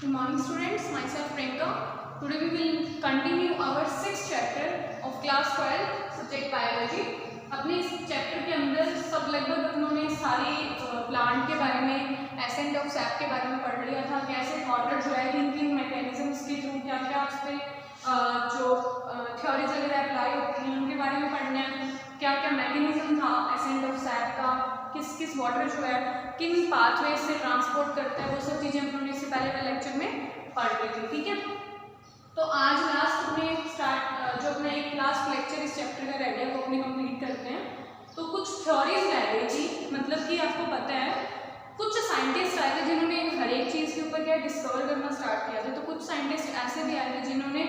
Good morning students, myself Priyanka. Today we will continue our 6th chapter of class 12 subject biology. अपने इस chapter के अंदर सब लगभग उन्होंने सारी प्लांट के बारे में, एसेंट ऑफ सैप के बारे में पढ़ लिया था, कैसे वाटर जो है किन किन मैकेनिज्म्स के थ्रू क्या क्या उस पर जो थ्योरीज वगैरह अप्लाई होती हैं उनके बारे में पढ़ना है, क्या क्या मैकेनिज्म था एसेंट ऑफ सैप का, किस किस वाटर जो है किन पाथवे से ट्रांसपोर्ट करता है, वो सब चीज़ें हमने इससे पहले वाले लेक्चर में पढ़ ली थी। ठीक है, तो आज लास्ट में स्टार्ट जो अपना एक लास्ट लेक्चर इस चैप्टर का रह गया वो अपने कंप्लीट करते हैं। तो कुछ थ्योरीज रह गई थी, मतलब कि आपको पता है कुछ साइंटिस्ट आए थे जिन्होंने हर एक चीज़ के ऊपर क्या डिस्कवर करना स्टार्ट किया था। तो कुछ साइंटिस्ट ऐसे भी आए थे जिन्होंने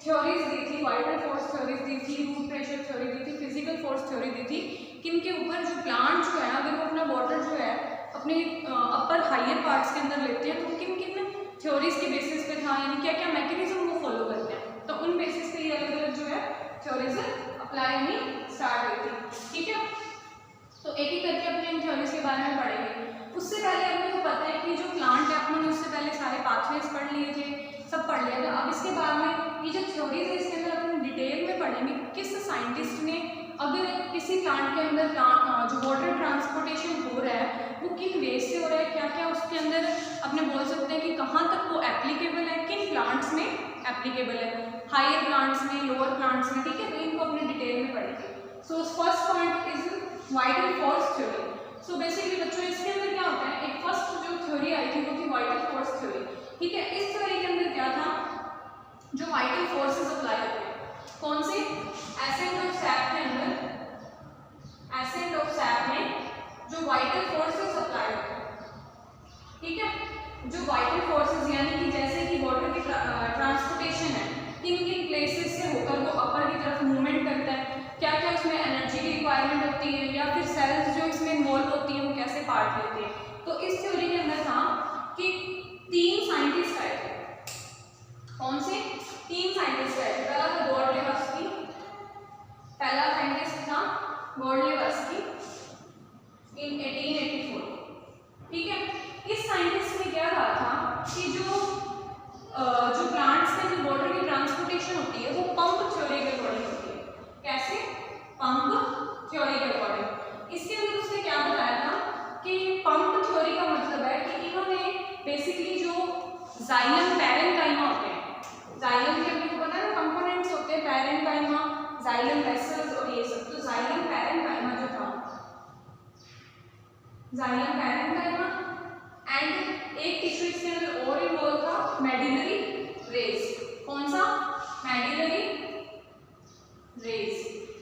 थ्योरीज दी थी, वाइटल फोर्स थ्योरीज दी थी, रूट प्रेशर थ्योरी दी थी, फिजिकल फोर्स थ्योरी दी थी, किन के ऊपर जो प्लांट जो है अगर वो अपना वाटर जो है अपने अपर हायर पार्ट्स के अंदर लेते हैं तो किन किन थ्योरीज के बेसिस पे था, यानी क्या क्या मैकेनिज्म वो फॉलो करते हैं। तो उन बेसिस पे ये अलग अलग जो है थ्योरीज अप्लाई होनी स्टार्ट हुई थी। ठीक है, तो एक एक करके अपने इन थ्योरीज के बारे में पढ़ेंगे। उससे पहले अपने को पता है कि जो प्लांट है अपने उससे पहले सारे पाथवेज पढ़ लिए थे, सब पढ़ लिया था। अब इसके बाद में ये जो थ्योरीज है इसके अंदर अपन डिटेल में पढ़ेंगे किस साइंटिस्ट ने अगर किसी प्लांट के अंदर जो वाटर ट्रांसपोर्टेशन हो रहा है वो किन वेज से हो रहा है, क्या क्या उसके अंदर अपने बोल सकते हैं कि कहाँ तक वो एप्लीकेबल है, किन प्लांट्स में एप्लीकेबल है, हायर प्लांट्स में, लोअर प्लांट्स में। ठीक है, तो इनको अपने डिटेल में पढ़ेंगे। So first point is vital force theory. So basically बच्चों इसके अंदर क्या होता है, एक फर्स्ट जो थ्योरी आई थी वो थी वाइटल फोर्स थ्योरी। ठीक है, इस थ्योरी के अंदर क्या था, जो वाइटल फोर्सेस अप्लाई होते हैं कौन से, एसेंट ऑफ सैप के अंदर, एसेंट ऑफ सैप में जो वाइटल फोर्सेस अप्लाई होते हैं। ठीक है, जो वाइटल फोर्सेस यानी कि जैसे कि वाटर की ट्रांसपोर्टेशन है किन किन प्लेसेस से होकर वो अपर की तरफ मूवमेंट करता है, क्या क्या उसमें एनर्जी की रिक्वायरमेंट होती है, या फिर सेल्स जो इसमें इन्वॉल्व होती है वो कैसे पार्ट लेते हैं। तो इस थ्योरी के अंदर था कि 3 साइंटिस्ट आए थे। कौन से 3 साइंटिस्ट आए थे, पहला था गॉर्डलेवस्की, पहला साइंटिस्ट था गॉर्डलेवस्की इन 1884। ठीक है, इस साइंटिस्ट ने क्या कहा था कि जो प्लांट्स में जो वाटर की ट्रांसपोर्टेशन होती है वो पंप थ्योरी के अकॉर्डिंग होती है। कैसे, पंप थ्योरी के अकॉर्डिंग। इसके अंदर उसने क्या बताया था कि पंप थ्योरी का मतलब है कि इन्होंने बेसिकली जो जाइलम पैरेन्काइमा होते हैं, जाइलम के अपने को पता है ना कंपोनेंट्स होते हैं, पैरेन्काइमा, जाइलम वेसल्स और ये सब। तो जाइलम पैरेन्काइमा जो था, जाइलम पैरेन्काइमा एंड एक टिश्यू इसके अंदर और इन्वॉल्व था, मेडुलरी रेज। कौन सा, मेडुलरी रेज।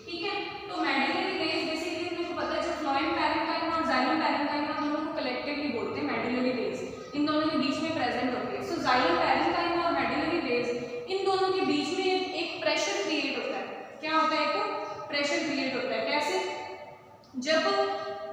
ठीक है, तो मेडुलरी रेज बेसिकली आपको पता है जो फ्लोएम पैरेन्काइमा और जाइलम पैरेन्काइमा दोनों को कलेक्टिवली बोलते हैं मेडुलरी रेज, इन दोनों के बीच में प्रेजेंट होती है। सो जाइलम पैरेन्काइमा और मेडुलरी रेज इन दोनों के बीच में एक प्रेशर क्रिएट होता है। क्या होता है, एक प्रेशर क्रिएट होता है। कैसे, जब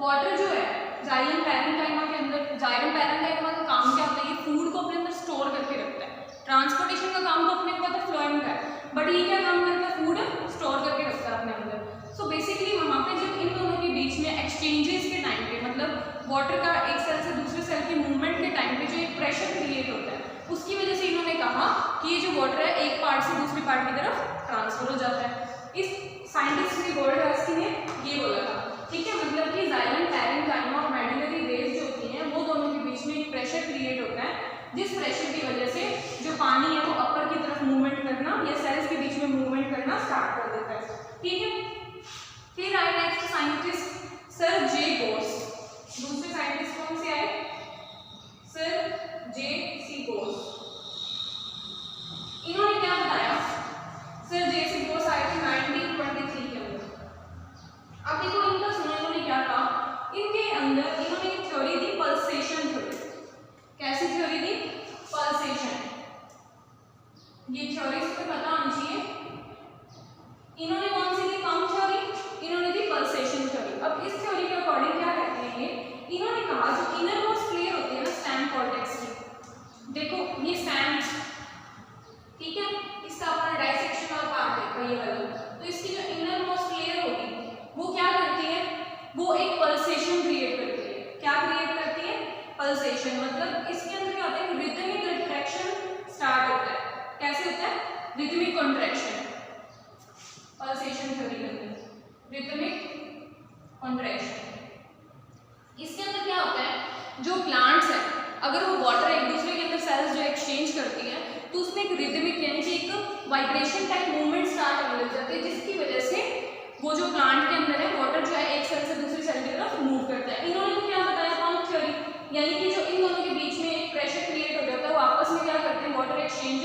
वाटर जो है जाइलम पैरेन्काइमा के अंदर, जाइलम पैरेन्काइमा का काम क्या होता है, ये फूड को अपने अंदर स्टोर करके रखता है। ट्रांसपोर्टेशन का काम तो अपने को पता है फ्लोएम का है, बट ये क्या काम करता है, फूड स्टोर करके रखता है अपने अंदर। सो बेसिकली वहाँ पे जब इन दोनों के बीच में एक्सचेंजेस के टाइम पे, मतलब वाटर का एक सेल से दूसरे सेल की मूवमेंट के टाइम पे जो एक प्रेशर क्रिएट होता है, उसकी वजह से इन्होंने कहा कि ये जो वाटर है एक पार्ट से दूसरी पार्ट की तरफ ट्रांसफर हो जाता है। इस साइंटिस्ट ने गॉर्डलेवस्की ने ये बोला था। ठीक है, मतलब कि जाइलम पैरेन्काइमा और मेडुलरी रेज जो होती हैं वो दोनों के बीच में एक प्रेशर क्रिएट होता है, जिस प्रेशर की वजह से जो पानी है वो अपर की तरफ मूवमेंट करना या सेल्स के बीच में मूवमेंट करना स्टार्ट कर देता है। ठीक है, फिर आए नेक्स्ट साइंटिस्ट सर जे बोस। दूसरे साइंटिस्ट कौन से आए, सर जे सी बोस। इन्होंने क्या बताया, सर जे सी बोस आए थे 1923 के अंदर। अब देखो इनका सुनो, इन्होंने क्या कहा, इनके अंदर इन्होंने एक थ्योरी दी, पल्सेशन थ्योरी। कैसी थ्योरी दी, पल्सेशन। ये थ्योरी इसको पता होनी चाहिए। इन्होंने कौन सी दी, पंप थ्योरी, इन्होंने दी पल्सेशन थ्योरी। अब इस थ्योरी के अकॉर्डिंग क्या कहते हैं ये, इन्होंने कहा जो इनर मोस्ट लेयर होती है ना स्टेम कॉर्टेक्स की, देखो ये स्टेम, ठीक है, इसका अपना डाइसेक्शन और पार्ट है ये वाला। तो इसकी जो इनर मोस्ट लेयर होगी वो क्या करती है, वो एक पल्सेशन क्रिएट करती है। क्या क्रिएट करती है, पल्सेशन। मतलब इसके अंदर क्या होता है, रिदमिक कंट्रैक्शन स्टार्ट होता है। कैसे होता है, रिदमिक कंट्रैक्शन, पल्सेशन थ्योरी के अंदर रिदमिक कंट्रैक्शन। इसके अंदर क्या होता है, जो प्लांट्स है अगर वो वाटर एक दूसरे के अंदर सेल्स जो एक्सचेंज करती है तो उसमें एक रिदमिक यानी कि एक वाइब्रेशन टाइप मूवमेंट स्टार्ट होने लग जाते हैं, जिसकी वजह से वो जो प्लांट के अंदर है वाटर जो है एक सेल से दूसरी सेल की तरफ मूव करता है। इन्होंने क्या बताया, पंप थ्योरी, यानी कि जो इन दोनों के बीच में एक प्रेशर क्रिएट हो जाता है, वो आपस में क्या करते हैं, वाटर एक्सचेंज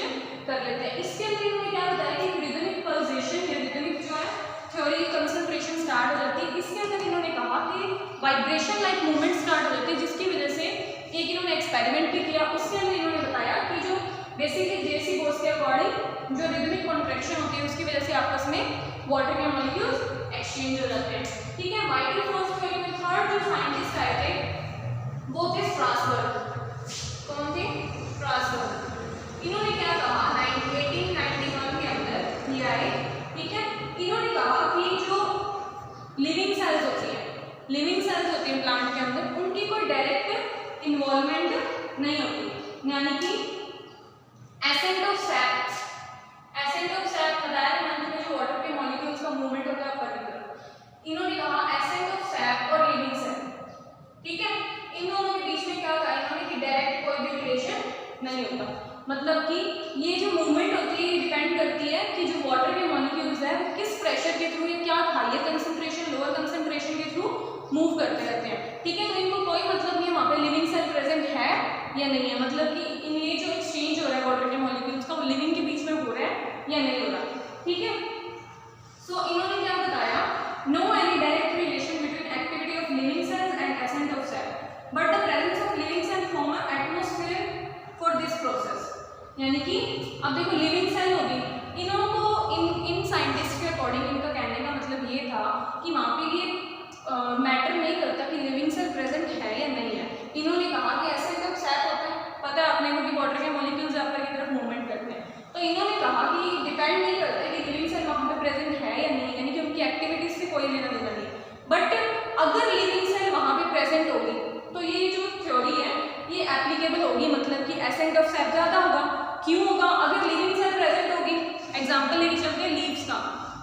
कर लेते हैं। इसके अंदर इन्होंने क्या बताया कि रिदमिक पल्सेशन या रिदमिक जो है थ्योरी कंसंट्रेशन स्टार्ट हो जाती है। इसके अंदर इन्होंने कहा कि वाइब्रेशन लाइक मूवमेंट स्टार्ट हो जाती है, जिसकी वजह से एक इन्होंने एक्सपेरिमेंट भी किया। उसके अंदर इन्होंने बताया कि जो बेसिकली जेसी बोस के अकॉर्डिंग जो रिदमिक कॉन्ट्रैक्शन होती है उसकी वजह से आपस में वाटर के मॉलिक्यूल्स एक्सचेंज हो जाते हैं। ठीक है, वाइटल फोर्स थ्योरी में थर्ड जो साइंटिस्ट आए थे वो थे स्ट्रासबर्ग। कौन थे, स्ट्रासबर्ग। इन्होंने क्या कहा, 1891 के अंदर ये आए। ठीक है, इन्होंने कहा कि जो लिविंग सेल्स होती है प्लांट के अंदर, उनकी कोई डायरेक्ट इन्वॉल्वमेंट नहीं होती, यानी कि एसेंट ऑफ सैप बताया मैंने, जो वाटर के मॉलिक्यूल्स का मूवमेंट होता है ऊपर की तरफ। इन्होंने कहा एसेंट ऑफ सैप और लिविंग सेल, ठीक है, इन दोनों के बीच में क्या कहा इन्होंने कि डायरेक्ट कोई भी रिलेशन नहीं होता। मतलब कि ये जो मूवमेंट होती है डिपेंड करती है कि जो वाटर के मॉलिक्यूल्स है वो किस प्रेशर के थ्रू, क्या हायर कंसंट्रेशन लोअर कंसंट्रेशन के थ्रू मूव करते रहते हैं। ठीक है, तो इनको कोई मतलब नहीं वहाँ पे लिविंग सेल प्रेजेंट है या नहीं है, मतलब कि इन ये जो एक्सचेंज हो रहा है वाटर के मॉलिक्यूल्स का वो लिविंग के बीच में हो रहा है या नहीं हो रहा। ठीक है, सो इन्होंने क्या बताया, no any direct relation between activity of living cells and ascent of cell, but the presence of living cell form a atmosphere for this process. यानी कि अब देखो लिविंग सेल होगी, इन्होंने इन साइंटिस्ट के अकॉर्डिंग इनका कहने का मतलब ये था कि वहाँ पे ये मैटर नहीं करता कि लिविंग सेल प्रेजेंट है या नहीं है। इन्होंने कहा कि एसेंट ऑफ सैप होता है, पता है आपने को कि वाटर के मॉलिक्यूल्स ऊपर की तरफ मूवमेंट करते हैं, तो इन्होंने कहा कि डिपेंड नहीं करता कि लिविंग सेल वहाँ पे प्रेजेंट है या नहीं, यानी कि उनकी एक्टिविटीज से कोई लेना देना नहीं। बट अगर लिविंग सेल वहाँ पे प्रेजेंट होगी तो ये जो थ्योरी है ये एप्लीकेबल होगी, मतलब कि एसेंट ऑफ सैप ज़्यादा होगा। क्यों होगा, अगर लिविंग सेल प्रेजेंट होगी, एग्जाम्पल लेके चलते हैं लीव्स का,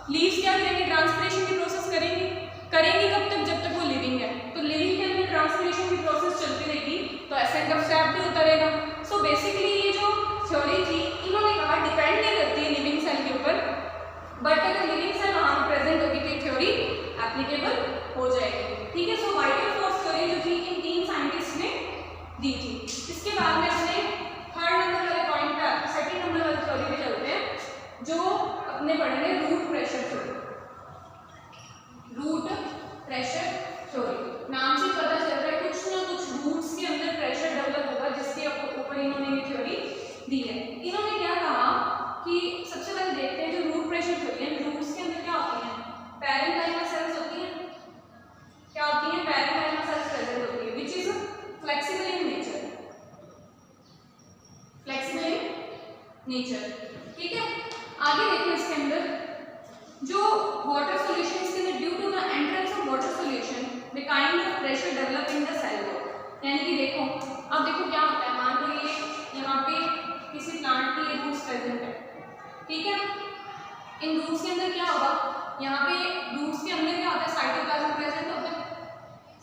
लीव्स क्या करेंगे, ट्रांसपिरेशन की प्रोसेस करेंगी कब तक, जब तक वो लिविंग है, तो लिविंग के अंदर ट्रांसपिरेशन की प्रोसेस चलती रहेगी तो एसेंट ऑफ सैप भी होता रहेगा। सो बेसिकली ये जो थ्योरी थी इन्होंने कहा डिपेंड नहीं करती है लिविंग सेल के ऊपर, बट अगर लिविंग सेल वहाँ पर प्रेजेंट होगी तो थ्योरी एप्लीकेबल हो जाएगी। ठीक है, सो वाइटल फोर्स थ्योरी जो थी इन तीन साइंटिस्ट ने दी थी। इसके बाद में अपने थर्ड नंबर वाले पॉइंट पर सेकंड नंबर वाली थ्योरी पे चलते हैं, जो अपने पढ़ेंगे root pressure theory. Root pressure theory नाम से पता चल रहा है कुछ ना कुछ रूट्स के अंदर प्रेशर डेवलप होगा, जिसके ऊपर इन्होंने ये थ्योरी दी है। इन्होंने क्या कहा कि सबसे पहले देखते हैं जो रूट प्रेशर थ्योरी है, रूट्स के अंदर क्या होती है, पैरेंकाइमा सेल्स होती है। क्या होती है, पैरेंकाइमा सेल्स प्रेजेंट होती है, which is flexible in nature, ठीक है। आगे देखो इसके अंदर जो वाटर सॉल्यूशन इसके अंदर due to the entrance of water solution the kind of pressure develop in the cell wall. यानी कि देखो अब देखो क्या होता है, मान लो ये यहाँ पे किसी प्लांट की रूट्स प्रेजेंट है, ठीक है, इन रूट्स के अंदर क्या होगा, यहाँ पे रूट्स के अंदर क्या होता है, साइटोप्लाज्म प्रेजेंट होता है,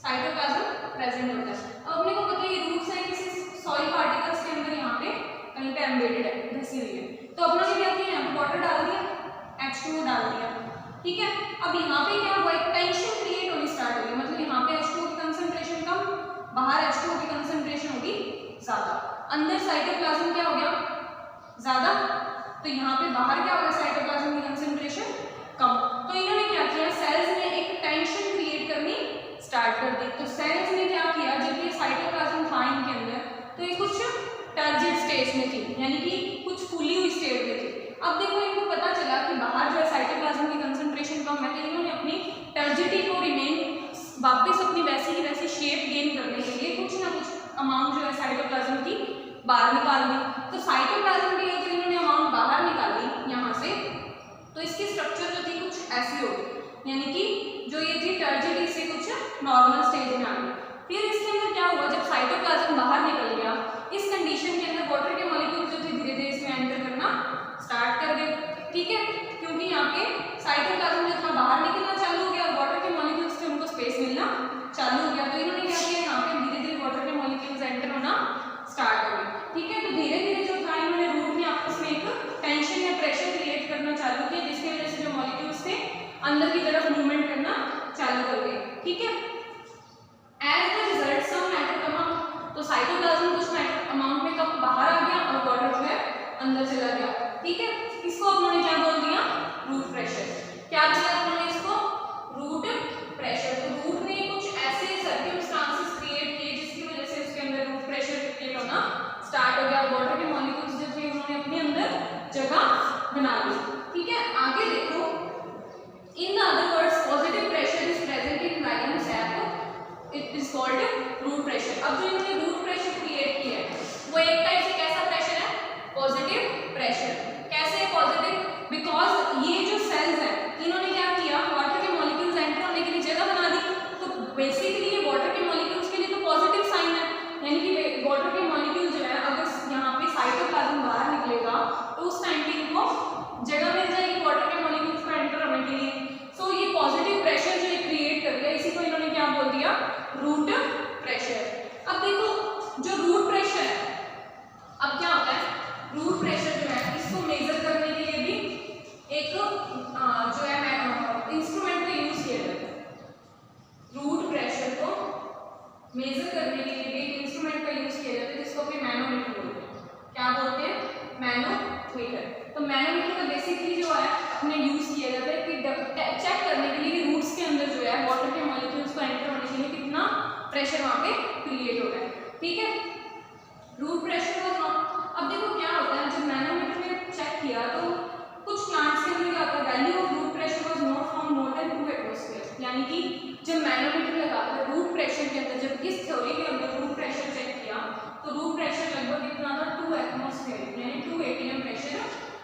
साइटोप्लाज्म प्रेजेंट होता है। अब अपने को पता है ये रूट्स है किसी सॉइल पार्टिकल्स के अंदर यहाँ पे कहीं पे एम्बेडेड है, धसी हुई है, तो अपना क्या किया, यहाँ पे वाटर डाल दिया, H2O डाल दिया, ठीक है। अब यहाँ पे क्या हुआ, एक टेंशन क्रिएट होनी स्टार्ट हो गई, मतलब यहाँ पे H2O की कंसंट्रेशन कम, बाहर H2O की कंसंट्रेशन होगी ज्यादा, अंदर साइटोप्लाज्म क्या हो गया ज्यादा, तो यहाँ पे बाहर क्या हो गया, साइटोप्लाज्म की कंसंट्रेशन कम। तो इन्होंने क्या किया, सेल्स ने एक टेंशन क्रिएट करनी स्टार्ट कर दी। तो सेल्स ने क्या किया, जब ये साइटोप्लाज्म था इनके अंदर तो ये कुछ टर्जिड स्टेज में थी, यानी कि कुछ फूली हुई स्टेट में थी। अब देखो इनको पता चला कि बाहर जो है साइटोप्लाज्म की कंसंट्रेशन कम है, तो इन्होंने अपनी टर्जिडिटी को रिमेन वापस अपनी वैसी की वैसी शेप गेन करने के लिए कुछ ना कुछ अमाउंट जो है साइटोप्लाज्म की बाहर निकाल दी। तो साइटोप्लाज्म की अगर इन्होंने अमाउंट बाहर निकाली यहाँ से, तो इसकी स्ट्रक्चर जो थी कुछ ऐसी होगी, यानी कि जो ये थी टर्जिडिटी से कुछ नॉर्मल स्टेज में आ गई। फिर इसके अंदर क्या हुआ, जब साइटोप्लाज्म बाहर निकल गया इस कंडीशन के अंदर वाटर के मॉलिक्यूल जो थे धीरे धीरे इसमें एंटर करना स्टार्ट कर गए, ठीक है, क्योंकि यहाँ पे साइटोप्लाज्म जो था बाहर निकलना चालू हो गया और वाटर के मॉलिक्यूल्स थे उनको स्पेस मिलना चालू हो गया। तो इन्होंने क्या किया, यहाँ पे धीरे धीरे वाटर के मॉलिक्यूल्स एंटर होना स्टार्ट हो गए, ठीक है। तो धीरे धीरे जो था इन्होंने रूट में आपस में एक टेंशन या प्रेशर क्रिएट करना चालू किया, जिसकी वजह से जो मॉलिक्यूल्स थे अंदर की तरफ मूवमेंट करना चालू कर गए, ठीक है। As the result some matter come, तो साइटोप्लाज्म कुछ अमाउंट में कम बाहर आ गया और वाटर जो है अंदर चला गया, ठीक है। इसको उन्होंने क्या बोल दिया, रूट प्रेशर। क्या बोला उन्होंने इसको, रूट प्रेशर। तो रूट ने कुछ ऐसे सर्कमस्टांसेस क्रिएट किए जिसकी वजह से उसके अंदर रूट प्रेशर क्रिएट होना स्टार्ट हो गया और वाटर के मॉलिक्यूल्स जो थे उन्होंने अपने अंदर जगह बना ली, ठीक है। आगे देखो, in other words positive pressure is present in vacuum sap, it is called root pressure. अब जो इन्होंने रूट प्रेशर क्रिएट किया है वो एक टाइप से कैसा प्रेशर है, पॉजिटिव प्रेशर। कैसे है पॉजिटिव, बिकॉज ये जो सेल्स हैं इन्होंने क्या किया, वाटर के मॉलिक्यूल्स एंटर होने के लिए जगह बना दी। तो बेसिकली ये वाटर के मॉलिक्यूल्स के लिए तो पॉजिटिव साइन है, यानी कि वाटर के मॉलिक्यूल जो है अगर यहाँ पे साइटोप्लाज्म बाहर निकलेगा तो उस टाइम पे इनको जगह मिल जाएगी वाटर के मॉलिक्यूल्स को एंटर होने के लिए। सो ये पॉजिटिव प्रेशर जो क्रिएट कर दिया, इसी को इन्होंने क्या बोल दिया, रूट प्रेशर। अब देखो जो रूट प्रेशर है, अब क्या होता है, रूट प्रेशर जो है इसको मेजर करने के लिए भी एक जो है इंस्ट्रूमेंट का यूज किया जाता है। रूट प्रेशर को मेजर करने के लिए भी एक इंस्ट्रूमेंट का यूज किया जाता है जिसको अपने मैनोमीटर बोलते हैं। क्या बोलते हैं, मैनोमीटर। तो मैनोमीटर का बेसिकली जो है अपने यूज किया जाता है कि चेक करने के लिए कि रूट्स के अंदर जो है वाटर के मॉलिक्यूल्स को एंटर होने के लिए कितना प्रेशर वहाँ पे क्रिएट हो रहा है, ठीक है। रूट प्रेशर को अब देखो क्या होता है, जब मैनोमीटर में चेक किया तो कुछ प्लांट्स के अंदर क्या होता है, value of root pressure was not found more than 2 atmosphere. यानी कि जब मैनोमीटर लगाकर रूट प्रेशर के अंदर, जब इस थ्योरी के अंदर रूट प्रेशर चेक किया तो रूट प्रेशर लगभग कितना था, 2 एटमॉस्फेयर यानी 2 atm प्रेशर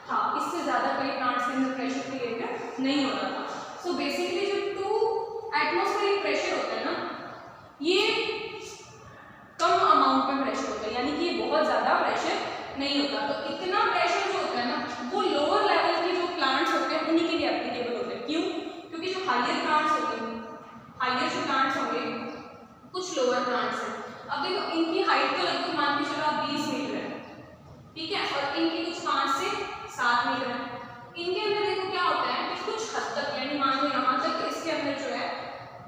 था। इससे ज्यादा कई प्लांट्स के अंदर प्रेशर क्रिएट नहीं होता था। सो बेसिकली जो 2 एटमॉस्फेरिक प्रेशर होता है ना, ये कम अमाउंट में प्रेशर होता है, यानी कि ये बहुत ज्यादा प्रेशर नहीं होता। तो इतना प्रेशर जो होता है ना वो लोअर लेवल के जो प्लांट्स होते हैं उन्हीं के लिए एप्लीकेबल होते हैं। क्यों, क्योंकि जो हायर प्लांट्स होंगे, हायर जो प्लांट्स होंगे, कुछ लोअर प्लांट्स हैं। अब देखो इनकी हाइट तो लगभग मान के चलो आप 20 मीटर है, ठीक है, और इनकी कुछ 5 से 7 मीटर है। इनके अंदर देखो क्या होता है कि कुछ हद तक, यानी मान लो यहाँ तक इसके अंदर जो है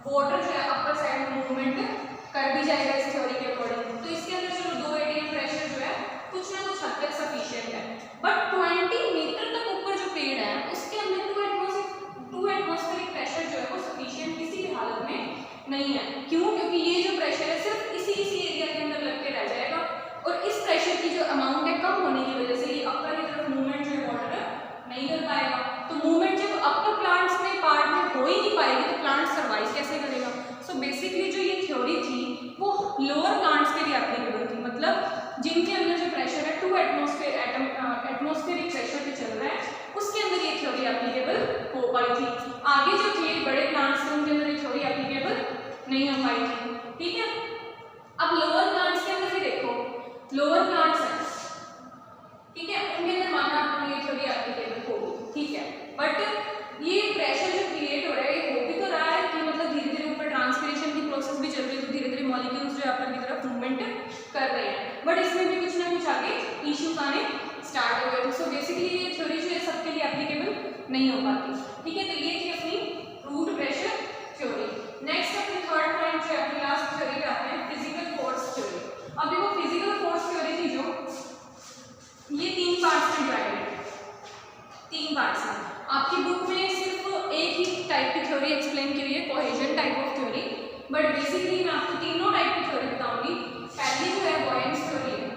वाटर जो है अपर साइड में मूवमेंट कर भी जाएगा इस थ्योरी के अकॉर्डिंग। तो इसके अंदर चलो 2 atm प्रेशर जो है कुछ ना कुछ हद तक सफिशिएंट है। बट 20 मीटर तक ऊपर जो पेड़ है उसके अंदर 2 एटमॉस्फेरिक प्रेशर जो है वो सफिशिएंट किसी भी हालत में नहीं है। क्यों, क्योंकि ये जो प्रेशर है सिर्फ इसी एरिया के अंदर लग के रह जाएगा और इस प्रेशर की जो अमाउंट है कम होने की वजह से ये अपर की तरफ मूवमेंट जो है वाटर नहीं कर पाएगा। तो मूवमेंट जब अपर प्लांट्स में पार्ट में हो ही नहीं पाएगी तो प्लांट सर्वाइव कैसे करेगा। सो बेसिकली जो ये थ्योरी थी वो लोअर प्लांट्स के लिए एप्लीकेबल थी, मतलब जिनके अंदर जो प्रेशर है 2 एटमॉस्फेरिक प्रेशर पे चल रहा है उसके अंदर ये थ्योरी एप्लीकेबल हो पाई थी। आगे जो थे बड़े प्लांट्स थे उनके अंदर ये थ्योरी एप्लीकेबल नहीं हो पाई थी, ठीक है। अब लोअर प्लांट्स के अंदर भी देखो, लोअर प्लांट्स है, ठीक है, उनके अंदर माना आपको ये थ्योरी एप्लीकेबल होगी, ठीक है। बट ये प्रेशर जो क्रिएट हो रहा है ये हो भी तो रहा है कि मतलब धीरे धीरे ऊपर ट्रांसपिरेशन की प्रोसेस भी चल रही है, तो धीरे धीरे मॉलिक्यूल्स जो है अपर की तरफ मूवमेंट कर रहे हैं। बट इसमें भी कुछ ना कुछ आगे इश्यूज आने स्टार्ट हो गए थे। सो बेसिकली ये थ्योरी जो है सबके लिए एप्लीकेबल नहीं हो पाती, ठीक है। तो ये थी अपनी रूट प्रेशर थ्योरी। नेक्स्ट अपनी थर्ड पॉइंट जो है अपनी लास्ट थ्योरी पे आते हैं, फिजिकल फोर्स थ्योरी। अब देखो फिजिकल फोर्स थ्योरी थी जो ये 3 पार्ट्स में डिवाइडेड है, 3 पार्ट्स में। आपकी बुक में सिर्फ एक ही टाइप की थ्योरी एक्सप्लेन की हुई है, cohesion type of theory, but basically मैं आपको तीनों टाइप की थ्योरी बताऊंगी। पहली जो है बोहेम्स थ्योरी है,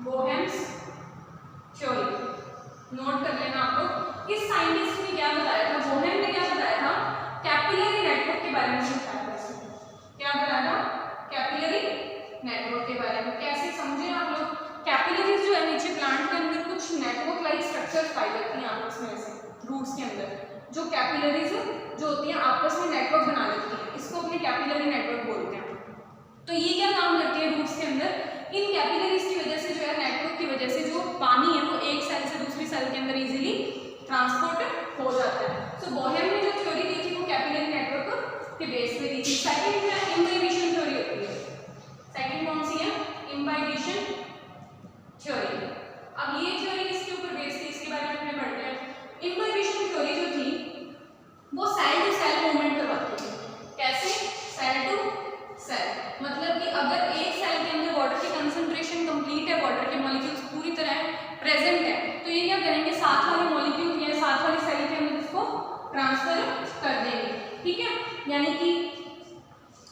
बोहेम्स थ्योरी नोट कर लेना आप लोग। इस साइंटिस्ट ने क्या बताया था, बोहेम ने क्या बताया था, कैपिलरी नेटवर्क के बारे में बताया था। क्या बताया था, कैपिलरी नेटवर्क के बारे में। कैसे समझे आप लोग, कैपिलरीज जो है नीचे प्लांट के अंदर कुछ नेटवर्क लाइक स्ट्रक्चर्स पाई जाती हैं आपस में, ऐसे रूट्स के अंदर जो कैपिलरीज जो होती हैं आपस में नेटवर्क बना लेती हैं, इसको अपने कैपिलरी नेटवर्क बोलते हैं। तो ये क्या काम करती है रूट्स के अंदर, इन कैपिलरीज की वजह से जो है, नेटवर्क की वजह से जो पानी है वो एक सेल से दूसरी सेल के अंदर इजीली ट्रांसपोर्ट हो जाता है। सो बोहेम ने जो थ्योरी दी थी वो कैपिलरी नेटवर्क के बेस पे दी थी। सेकंड है इम्बाइबिशन थ्योरी होती है। सेकंड कौन सी है? Imbibition theory. अब ये थ्योरी किसके ऊपर बेस्ड थी, इसके बारे में अपने पढ़ते हैं। इम्बाइबिशन थ्योरी जो थी वो सेल टू सेल मूवमेंट करवाती थी। कैसे? सेल टू सेल, मतलब कि अगर एक सेल के अंदर वाटर की कंसंट्रेशन कंप्लीट है, वाटर के मॉलिक्यूल्स पूरी तरह प्रेजेंट है, तो ये क्या करेंगे, साथ वाले मॉलिक्यूल या साथ वाली सेल के अंदर इसको ट्रांसफर कर देंगे। ठीक है, यानी कि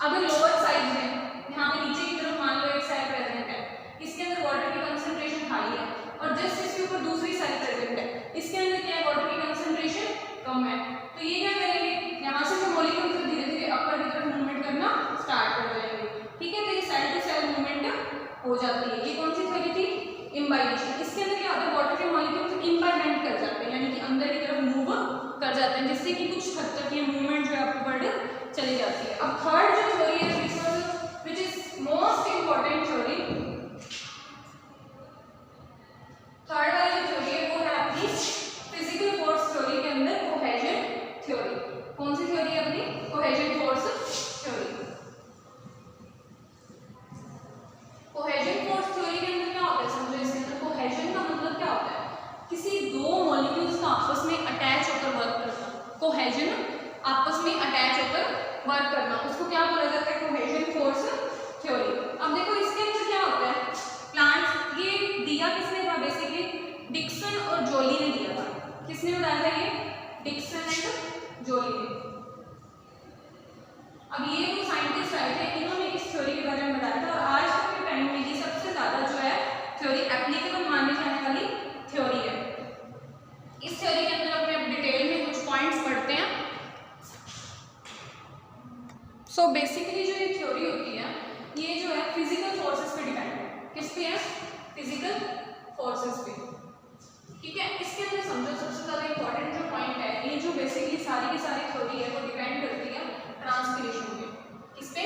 अगर लोअर साइड में यहाँ पे नीचे की तरफ मान लो एक सेल प्रेजेंट है, इसके अंदर वाटर की कंसंट्रेशन हाई है, और जस्ट इसके ऊपर दूसरी सेल प्रेजेंट है, इसके अंदर क्या है, वाटर की कंसंट्रेशन कम है, तो ये क्या करेंगे, यहाँ से जो मॉलिक्यूल है धीरे धीरे अपर की तरफ मूवमेंट करना स्टार्ट कर देंगे। ठीक है, तो ये सेल टू सेल मूवमेंट हो जाती है। ये कौन सी थ्योरी थी? इम्बाइबिशन। इसके अंदर क्या होता है, वाटर के मॉलिक्यूल्स इम्बाइबेंट कर जाते हैं, यानी कि अंदर की तरफ मूव कर जाते हैं, जिससे कि कुछ हद तक ये मूवमेंट जो है आपको बढ़ चली जाती है। अब थर्ड जो थ्योरी है which is most important theory, third वाली जो थ्योरी है वो है अपनी फिजिकल फोर्स थ्योरी के अंदर कोहेजन थ्योरी। कौन सी थ्योरी है? अपनी cohesion force theory. Cohesion force theory के अंदर क्या होता है, समझो इसके अंदर कोहेजन का मतलब क्या होता है, किसी दो मॉलिक्यूल्स का आपस में अटैच होकर वर्क करना। कोहेजन आपस में अटैच होकर वर्क करना, उसको क्या बोला जाता है? Cohesion force theory. अब देखो इसके अंदर क्या होता है, प्लांट्स, ये दिया किसने था? बेसिकली डिक्सन और जोली ने दिया था। किसने बताया था? ये डिक्सन एंड जोली ने। अब ये जो साइंटिस्ट आए थे इन्होंने इस थ्योरी के बारे में बताया था, और आज तक के टाइम में ये सबसे ज्यादा जो है थ्योरी एप्लीकेबल मानने जाने वाली थ्योरी है। इस थ्योरी के अंदर अपने डिटेल में कुछ पॉइंट्स पढ़ते हैं। सो बेसिकली जो ये थ्योरी होती है ये जो है फिजिकल फोर्सेस पे डिपेंड है। किस पे है? फिजिकल फोर्सेस पे। ठीक है, इसके अंदर समझो सबसे ज्यादा इंपॉर्टेंट जो पॉइंट है, ये जो बेसिकली सारी की सारी थ्योरी है वो डिपेंड करती है ट्रांसपिरेशन पे। किस पे?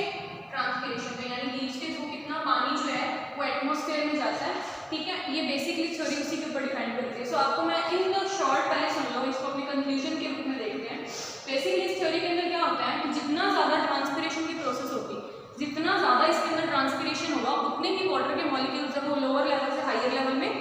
ट्रांसपिरेशन पे, यानी लीव्स के थ्रू कितना पानी जो है वो एटमॉस्फेयर में जाता है। ठीक है, ये बेसिकली थ्योरी उसी के ऊपर डिपेंड करती है। सो आपको मैं इन द शॉर्ट पहले सुन लो, इसको अपनी कंक्लूजन के रूप में देखते हैं। बेसिकली इस थ्योरी के अंदर क्या होता है कि जितना ज्यादा ट्रांसपिरेशन की प्रोसेस होगी, जितना ज्यादा इसके अंदर ट्रांसपिरेशन होगा, उतने ही वाटर के मॉलिक्यूल्स जब वो लोअर लेवल से हायर लेवल में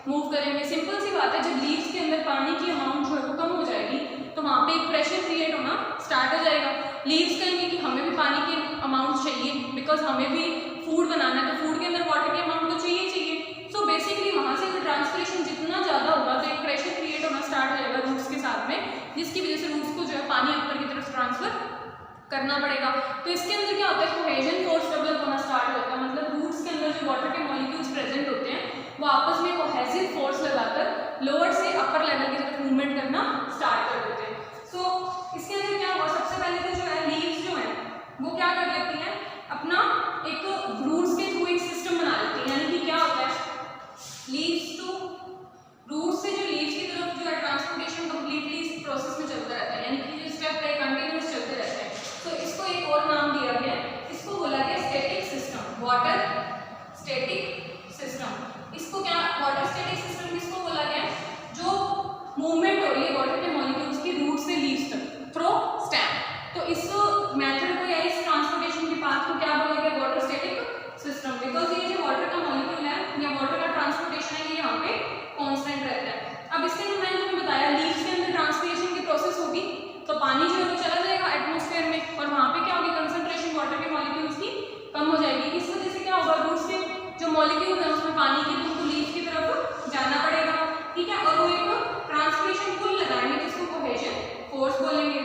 मूव करेंगे। सिंपल सी बात है, जब लीव्स के अंदर पानी की अमाउंट जो है वो कम हो जाएगी तो वहाँ पे एक प्रेशर क्रिएट होना स्टार्ट हो जाएगा। लीव्स कहेंगे कि हमें भी पानी की अमाउंट चाहिए, बिकॉज हमें भी फूड बनाना है, तो फूड के अंदर वाटर की अमाउंट तो चाहिए चाहिए। सो बेसिकली वहाँ से ट्रांसपिरेशन जितना ज़्यादा होगा तो एक प्रेशर क्रिएट होना स्टार्ट हो जाएगा रूट्स के साथ में, जिसकी वजह से रूट्स को जो है पानी ऊपर की तरफ ट्रांसफर करना पड़ेगा। तो इसके अंदर क्या होता है, कोहेजन फोर्स डेवलप होना स्टार्ट होता है, मतलब रूट्स के अंदर जो वाटर के मॉलिक्यूल्स प्रेजेंट होते हैं वो आपस में कोहेसिव फोर्स लगाकर लोअर से अपर लेवल की तरफ मूवमेंट करना स्टार्ट कर देते हैं। सो इसके अंदर क्या हुआ, सबसे पहले तो जो है लीव्स जो है वो क्या कर लेती हैं, अपना एक रूट्स के थ्रू एक सिस्टम बना लेती है। यानी कि क्या होता है, लीव्स टू रूट्स से जो लीव्स की तरफ जो है ट्रांसपोर्टेशन कंप्लीटली इस प्रोसेस में चलता रहता है, यानी कि जो स्टेप है कंटिन्यूअस चलते रहते हैं। तो इसको एक और नाम दिया गया, इसको बोला गया static system, water static system. इसको क्या, वाटर स्टैटिक सिस्टम किसको बोला गया, जो मूवमेंट हो रही है वाटर के मॉलिक्यूल्स की रूट से लीव्स तक थ्रू स्टेम। तो इस मेथड को या इस ट्रांसपोर्टेशन के पाथ को क्या बोला गया, वाटर स्टैटिक सिस्टम, बिकॉज ये जो वाटर का मॉलिक्यूल है या वाटर का ट्रांसपोर्टेशन है ये यहाँ पे कांस्टेंट रहता है। अब इसके अंदर मैंने तुम्हें बताया लीव्स के अंदर ट्रांसपिरेशन की प्रोसेस होगी तो पानी जो है वो चला जाएगा एटमॉस्फेयर में, और वहाँ पे क्या होगी, कंसंट्रेशन वाटर के मॉलिक्यूल्स की कम हो जाएगी। इस वजह से क्या होगा, रूट्स के जो मॉलिक्यूल है उसमें पानी की तो लीव्स की तरफ जाना पड़ेगा। ठीक है, और वो एक ट्रांसपिरेशन पुल लगाएंगे जिसको कोहेजन फोर्स बोलेंगे।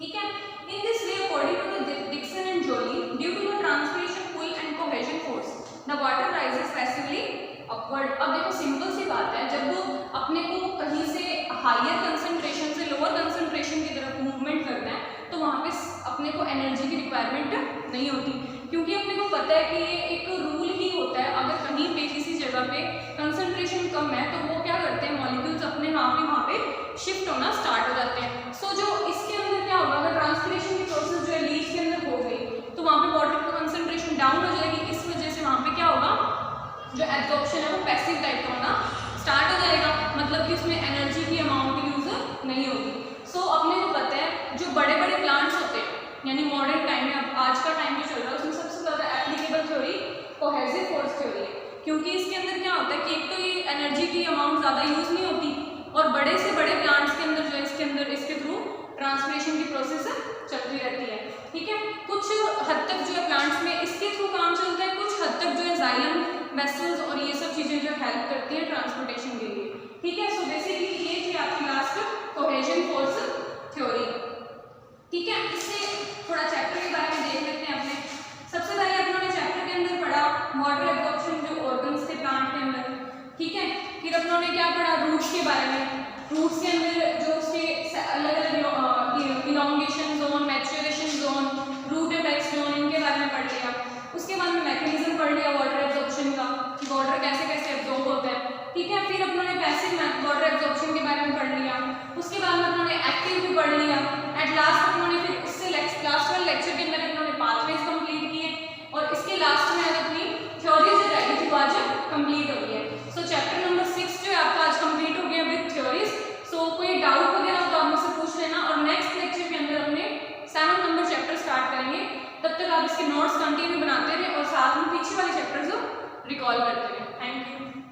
ठीक है, in this way according to the Dixon and Joly, due to the transpiration pull and cohesion force the water rises passively upward. अब देखो सिंपल सी बात है, जब वो अपने को कहीं से हायर कंसंट्रेशन से लोअर कंसंट्रेशन की तरफ मूवमेंट करना है तो वहाँ पे अपने को एनर्जी की रिक्वायरमेंट नहीं होती, क्योंकि अपने को पता है कि ये एक रूल ही होता है, अगर कहीं पे किसी जगह पे कंसंट्रेशन कम है तो वो क्या करते हैं, मॉलिक्यूल्स अपने वहाँ पे शिफ्ट होना स्टार्ट हो जाते हैं। सो जो इसके अंदर क्या होगा, अगर ट्रांसपिरेशन की प्रोसेस जो है लीव्स के अंदर हो गई तो वहाँ पे वाटर की कंसंट्रेशन डाउन हो जाएगी, इस वजह से वहाँ पे क्या होगा, एब्जॉर्प्शन है वो पैसिव टाइप का होना स्टार्ट हो जाएगा, मतलब कि उसमें एनर्जी की अमाउंट यूज नहीं होगी। सो अपने को पता है जो बड़े बड़े प्लांट्स होते हैं, यानी मॉडर्न टाइम में, अब आज का टाइम जो चल रहा है उसमें सबसे ज़्यादा applicable theory cohesive force theory है, क्योंकि इसके अंदर क्या होता है कि एक तो ये एनर्जी की अमाउंट ज़्यादा यूज़ नहीं होती, और बड़े से बड़े प्लांट्स के अंदर जो है इसके अंदर इसके थ्रू ट्रांसमिशन की प्रोसेस चलती रहती है। ठीक है, कुछ हद तक जो है प्लांट्स में इसके थ्रू काम चलता है, कुछ हद तक जो है जाइलम वेसल्स और ये सब चीज़ें जो हेल्प करती हैं ट्रांसपोर्टेशन के लिए। ठीक है, सो बेसिकली ये थी आपकी लास्ट कोहेजन फोर्स थ्योरी। ठीक है, इससे थोड़ा चैप्टर के बारे में देख लेते हैं अपने। सबसे पहले अपनों ने चैप्टर के अंदर पढ़ा वाटर एब्जॉर्प्शन जो ऑर्गन्स थे प्लांट के अंदर। ठीक है, फिर अपनों ने क्या पढ़ा रूट्स के बारे में, रूट्स के अंदर जो उसके अलग अलग elongation zone, maturation zone, root apex zone, इनके बारे में पढ़ लिया। उसके बाद में मैकेनिज्म पढ़ लिया वाटर एब्जॉर्प्शन का, कि वाटर कैसे कैसे एब्जॉर्ब होता है। ठीक है, फिर अपनों ने पैसिव वाटर एब्जॉर्प्शन के बारे में पढ़ लिया। उसके बाद में अपनों ने एक्टिव भी पढ़ लिया। एट लास्ट अपनों ने फिर उससे लास्ट वाले लेक्चर के अंदर अपनों ने पाथवेज कंप्लीट किए, और इसके लास्ट में आज अपनी थ्योरीज जो रह गई थी वो आज कंप्लीट हो गई है। सो चैप्टर नंबर 6 जो है आपका आज कंप्लीट हो गया विद थ्योरीज। सो कोई डाउट वगैरह हो तो आप मुझसे पूछ लेना, और नेक्स्ट लेक्चर के अंदर हमने 7 नंबर चैप्टर स्टार्ट करेंगे। तब तक आप इसके नोट्स कंटिन्यू बनाते रहे और साथ में पीछे वाले चैप्टर्स रिकॉल करते रहे। Thank you.